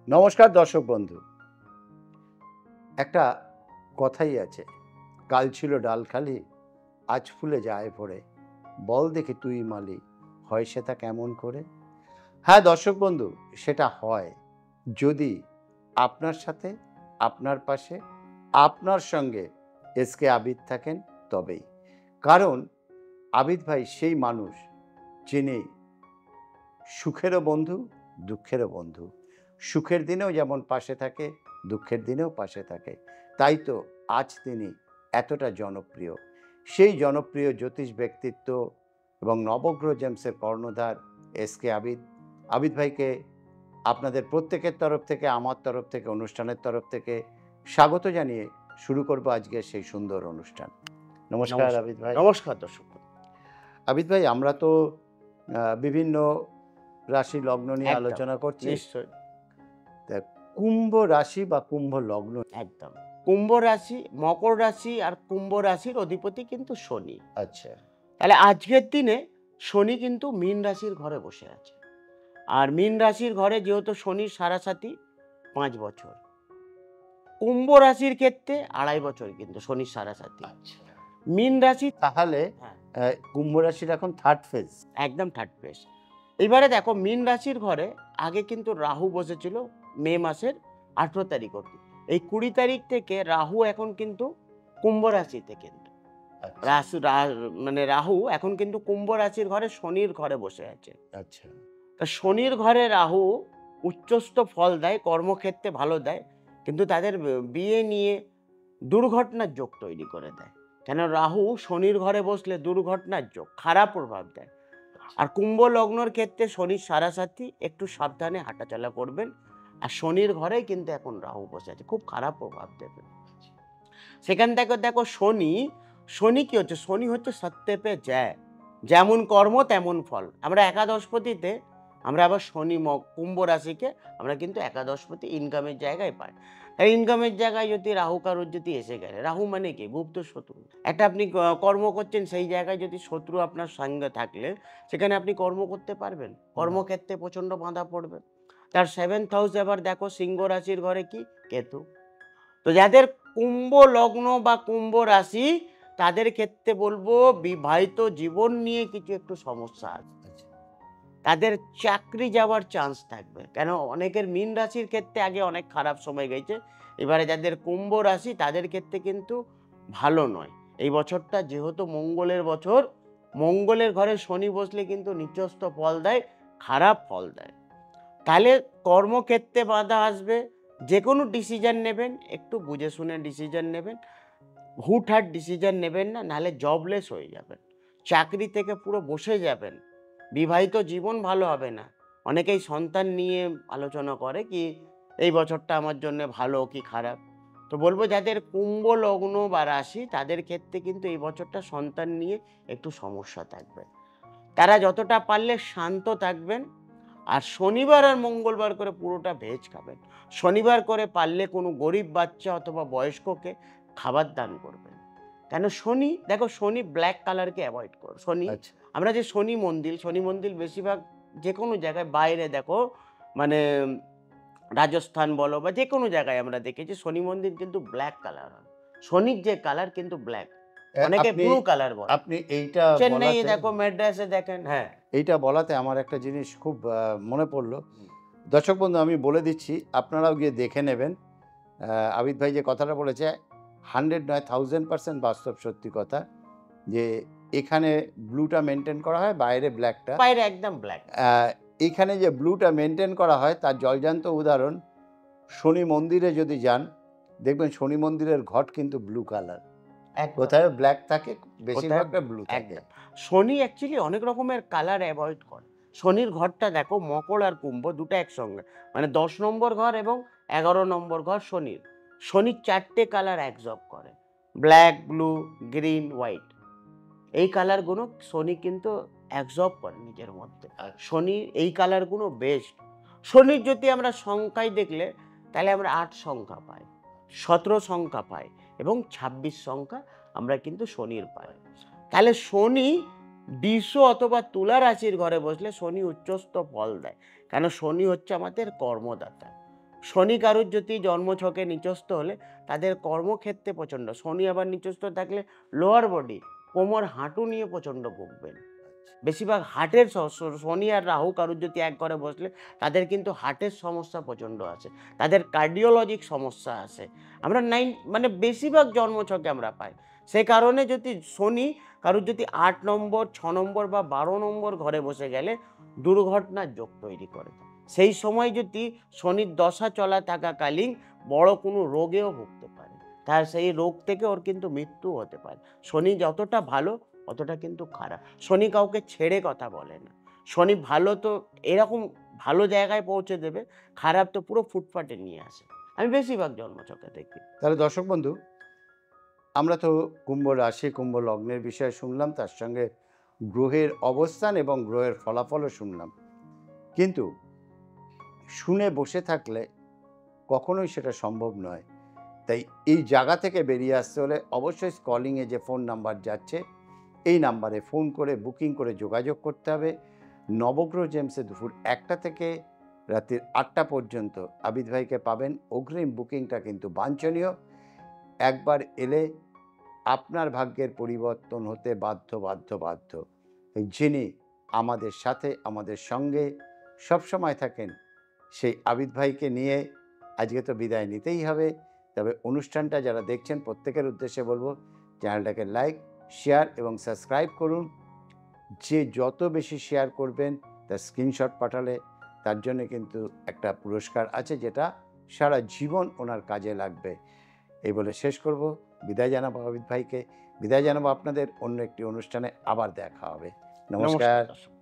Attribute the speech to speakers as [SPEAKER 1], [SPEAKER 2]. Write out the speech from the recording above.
[SPEAKER 1] নমস্কার দর্শক বন্ধু। একটা কথাই আছে, কাল ছিল ডাল খালি, আজ ফুলে যায় ভরে, বল দেখি তুই মালি, হয় সেটা কেমন করে? হ্যাঁ দর্শক বন্ধু, সেটা হয় যদি আপনার সাথে, আপনার পাশে, আপনার সঙ্গে এসকে আবিদ থাকেন তবেই। কারণ আবিদ ভাই সেই মানুষ যিনি সুখেরও বন্ধু, দুঃখেরও বন্ধু। সুখের দিনেও যেমন পাশে থাকে, দুঃখের দিনেও পাশে থাকে। তাই তো আজ তিনি এতটা জনপ্রিয়। সেই জনপ্রিয় জ্যোতিষ ব্যক্তিত্ব এবং নবগ্রহ জেমসের কর্ণধার এসকে আবিদ। আবিদ ভাইকে আপনাদের প্রত্যেকের তরফ থেকে, আমার তরফ থেকে, অনুষ্ঠানের তরফ থেকে স্বাগত জানিয়ে শুরু করব আজকের সেই সুন্দর অনুষ্ঠান। নমস্কার আবিদ ভাই।
[SPEAKER 2] নমস্কার দর্শক।
[SPEAKER 1] আবিদ ভাই, আমরা তো বিভিন্ন রাশি লগ্ন নিয়ে
[SPEAKER 2] একদম,
[SPEAKER 1] আলোচনা করছি।
[SPEAKER 2] নিশ্চয়ই।
[SPEAKER 1] তা কুম্ভ রাশি বা কুম্ভ লগ্ন,
[SPEAKER 2] একদম। কুম্ভ রাশি, মকর রাশি আর কুম্ভ রাশির অধিপতি কিন্তু শনি।
[SPEAKER 1] আচ্ছা
[SPEAKER 2] তাহলে আজকের দিনে শনি কিন্তু মীন রাশির ঘরে বসে আছে। আর মীন রাশির ঘরে যেহেতু শনির সাড়াসাতি 5 বছর। কুম্ভ রাশির ক্ষেত্রে 2.5 বছর কিন্তু শনির সাড়াসাতি।
[SPEAKER 1] আচ্ছা,
[SPEAKER 2] মীন রাশি
[SPEAKER 1] তাহলে
[SPEAKER 2] হ্যাঁ,
[SPEAKER 1] কুম্ভ রাশির এখন থার্ড ফেজ।
[SPEAKER 2] একদম থার্ড ফেজ। এবারে দেখো মীন রাশির ঘরে আগে কিন্তু রাহু বসেছিল মে মাসের 18 তারিখ অবধি। এই 20 তারিখ থেকে রাহু এখন কিন্তু কুম্ভ রাশিতে কিন্তু মানে রাহু এখন কিন্তু কুম্ভ রাশির ঘরে শনির ঘরে বসে আছে।
[SPEAKER 1] আচ্ছা
[SPEAKER 2] তা শনির ঘরে রাহু উচ্চস্থ ফল দেয়, কর্মক্ষেত্রে ভালো দেয়, কিন্তু তাদের বিয়ে নিয়ে দুর্ঘটনার যোগ তৈরি করে দেয়। কেন রাহু শনির ঘরে বসলে দুর্ঘটনার যোগ, খারাপ প্রভাব দেয়। আর কুম্ভ লগ্নর ক্ষেত্রে শনির সাড়াসাথী, একটু সাবধানে হাঁটাচলা করবেন। আর শনির ঘরেই কিন্তু এখন রাহু বসে আছে, খুব খারাপ প্রভাব দেবে। সেখান থেকে দেখো শনি কি হচ্ছে? শনি হচ্ছে সত্যে পে যায়, যেমন কর্ম তেমন ফল। আমরা একাদশপতিতে আমরা আবার শনি কুম্ভ রাশিকে আমরা কিন্তু একাদশপতি ইনকামের জায়গায় পাই। তাই ইনকামের জায়গায় যদি রাহু কারোর যদি এসে গেলে, রাহু মানে কি? গুপ্ত শত্রু। একটা আপনি কর্ম করছেন, সেই জায়গায় যদি শত্রু আপনার সঙ্গে থাকলে সেখানে আপনি কর্ম করতে পারবেন? কর্মক্ষেত্রে প্রচণ্ড বাধা পড়বে। তার 7th হাউস এবার দেখো সিংহ রাশির ঘরে কি? কেতু। তো যাদের কুম্ভ লগ্ন বা কুম্ভ রাশি, তাদের ক্ষেত্রে বলবো বিবাহিত জীবন নিয়ে কিছু একটু সমস্যা আছে। তাদের চাকরি যাওয়ার চান্স থাকবে। কেন অনেকের মীন রাশির ক্ষেত্রে আগে অনেক খারাপ সময় গেছে। এবারে যাদের কুম্ভ রাশি তাদের ক্ষেত্রে কিন্তু ভালো নয়। এই বছরটা যেহেতু মঙ্গলের বছর, মঙ্গলের ঘরে শনি বসলে কিন্তু নিচস্থ ফল দেয়, খারাপ ফল দেয়। তাহলে কর্মক্ষেত্রে বাধা আসবে। যে কোনো ডিসিশন নেবেন একটু বুঝে শুনে ডিসিশন নেবেন। হুটহাট ডিসিশন নেবেন না, নাহলে জবলেস হয়ে যাবেন, চাকরি থেকে পুরো বসে যাবেন। বিবাহিত জীবন ভালো হবে না। অনেকেই সন্তান নিয়ে আলোচনা করে কি এই বছরটা আমার জন্য ভালো কি খারাপ। তো বলবো যাদের কুম্ভ লগ্ন বা রাশি তাদের ক্ষেত্রে কিন্তু এই বছরটা সন্তান নিয়ে একটু সমস্যা থাকবে। তারা যতটা পারলে শান্ত থাকবেন। আর শনিবার আর মঙ্গলবার করে পুরোটা ভেজ খাবেন। শনিবার করে পারলে কোনো গরিব বাচ্চা অথবা বয়স্ককে খাবার দান করবেন। কেন শনি দেখো, শনি ব্ল্যাক কালারকে অ্যাভয়েড করো। শনি
[SPEAKER 1] আচ্ছা
[SPEAKER 2] আমরা যে শনি মন্দির বেশিরভাগ যে কোনো জায়গায় বাইরে দেখো, মানে রাজস্থান বলো বা যে কোনো জায়গায় আমরা দেখেছি শনি মন্দির কিন্তু ব্ল্যাক কালার হয়। শনির যে কালার কিন্তু ব্ল্যাক, অনেকে
[SPEAKER 1] আপনি
[SPEAKER 2] ব্লু কালার বলে।
[SPEAKER 1] আপনি এইটা
[SPEAKER 2] চেন্নাইয়ে
[SPEAKER 1] বলাতে
[SPEAKER 2] দেখো, মেড্রাসে দেখেন। হ্যাঁ,
[SPEAKER 1] এইটা বলাতে আমার একটা জিনিস খুব মনে পড়লো। দর্শক বন্ধু, আমি বলে দিচ্ছি, আপনারাও গিয়ে দেখে নেবেন। আবিদ ভাই যে কথাটা বলেছে 100 নয় 1000% বাস্তব সত্যি কথা, যে এখানে ব্লুটা মেনটেন করা হয়, বাইরে ব্ল্যাকটা।
[SPEAKER 2] বাইরে একদম ব্ল্যাক।
[SPEAKER 1] এখানে যে ব্লুটা মেনটেন করা হয় তার জলজান্ত উদাহরণ, শনি মন্দিরে যদি যান দেখবেন শনি মন্দিরের ঘট কিন্তু ব্লু কালার। কোথায় ব্ল্যাক থাকে, বেশিরভাগটা ব্লু থাকে।
[SPEAKER 2] শনি অ্যাকচুয়ালি অনেক রকমের কালার অ্যাভয়েড করে। শনির ঘরটা দেখো, মকর আর কুম্ভ দুটো একসঙ্গে, মানে 10 নম্বর ঘর এবং 11 নম্বর ঘর শনির। শনির 4টে কালার অ্যাবজর্ব করে, ব্ল্যাক, ব্লু, গ্রিন, হোয়াইট। এই কালারগুলো শনি কিন্তু অ্যাবজর্ব করে নিজের মধ্যে। শনি এই কালারগুলো বেস্ট। শনির যদি আমরা সংখ্যায় দেখলে তাহলে আমরা 8 সংখ্যা পাই, 17 সংখ্যা পাই এবং 26 সংখ্যা আমরা কিন্তু শনির পাই। তাহলে শনি বৃষ অথবা তুলা রাশির ঘরে বসলে শনি উচ্চস্থ ফল দেয়। কেন শনি হচ্ছে আমাদের কর্মদাতা। শনি কারুর যদি জন্মছকে নিচস্থ হলে তাদের কর্মক্ষেত্রে প্রচণ্ড, শনি আবার নিচস্থ থাকলে লোয়ার বডি, কোমর, হাঁটু নিয়ে প্রচণ্ড ভুগবেন। বেশিরভাগ হার্টের শনি আর রাহু কারুর যদি এক ঘরে বসলে তাদের কিন্তু হার্টের সমস্যা প্রচণ্ড আছে, তাদের কার্ডিওলজিক সমস্যা আছে। আমরা মানে বেশিরভাগ জন্মছকে আমরা পাই। সেই কারণে যদি শনি কারুর যদি ৮ নম্বর, ৬ নম্বর বা ১২ নম্বর ঘরে বসে গেলে দুর্ঘটনার যোগ তৈরি করে। সেই সময় যদি শনির দশা চলা থাকাকালীন বড় কোনো রোগেও ভুগতে পারে, তার সেই রোগ থেকে ওর কিন্তু মৃত্যু হতে পারে। শনি যতটা ভালো অতটা কিন্তু খারাপ। শনি কাউকে ছেড়ে কথা বলে না। শনি ভালো তো এরকম ভালো জায়গায় পৌঁছে দেবে, খারাপ তো পুরো ফুটপাতে নিয়ে আসে। আমি বেশিরভাগ জন্মছকে দেখি।
[SPEAKER 1] তাহলে দর্শক বন্ধু, আমরা তো কুম্ভ রাশি, কুম্ভ লগ্নের বিষয়ে শুনলাম, তার সঙ্গে গ্রহের অবস্থান এবং গ্রহের ফলাফলও শুনলাম। কিন্তু শুনে বসে থাকলে কখনোই সেটা সম্ভব নয়। তাই এই জায়গা থেকে বেরিয়ে আসতে হলে অবশ্যই স্কলিংয়ে যে ফোন নাম্বার যাচ্ছে, এই নাম্বারে ফোন করে বুকিং করে যোগাযোগ করতে হবে। নবগ্রহ জেমসে দুপুর ১টা থেকে রাত্রির ৮টা পর্যন্ত আবিদ ভাইকে পাবেন। অগ্রিম বুকিংটা কিন্তু বাঞ্ছনীয়। একবার এলে আপনার ভাগ্যের পরিবর্তন হতে বাধ্য বাধ্য বাধ্য। যিনি আমাদের সাথে, আমাদের সঙ্গে সবসময় থাকেন, সেই আবিদ ভাইকে নিয়ে আজকে তো বিদায় নিতেই হবে। তবে অনুষ্ঠানটা যারা দেখছেন প্রত্যেকের উদ্দেশ্যে বলবো, চ্যানেলটাকে লাইক, শেয়ার এবং সাবস্ক্রাইব করুন। যে যত বেশি শেয়ার করবেন, তার স্ক্রিনশট পাঠালে তার জন্য কিন্তু একটা পুরস্কার আছে, যেটা সারা জীবন ওনার কাজে লাগবে। এই বলে শেষ করব। বিদায় জানাবো আবিদ ভাইকে, বিদায় জানাবো আপনাদের। অন্য একটি অনুষ্ঠানে আবার দেখা হবে।
[SPEAKER 2] নমস্কার
[SPEAKER 1] নমস্কার।
[SPEAKER 2] দর্শক।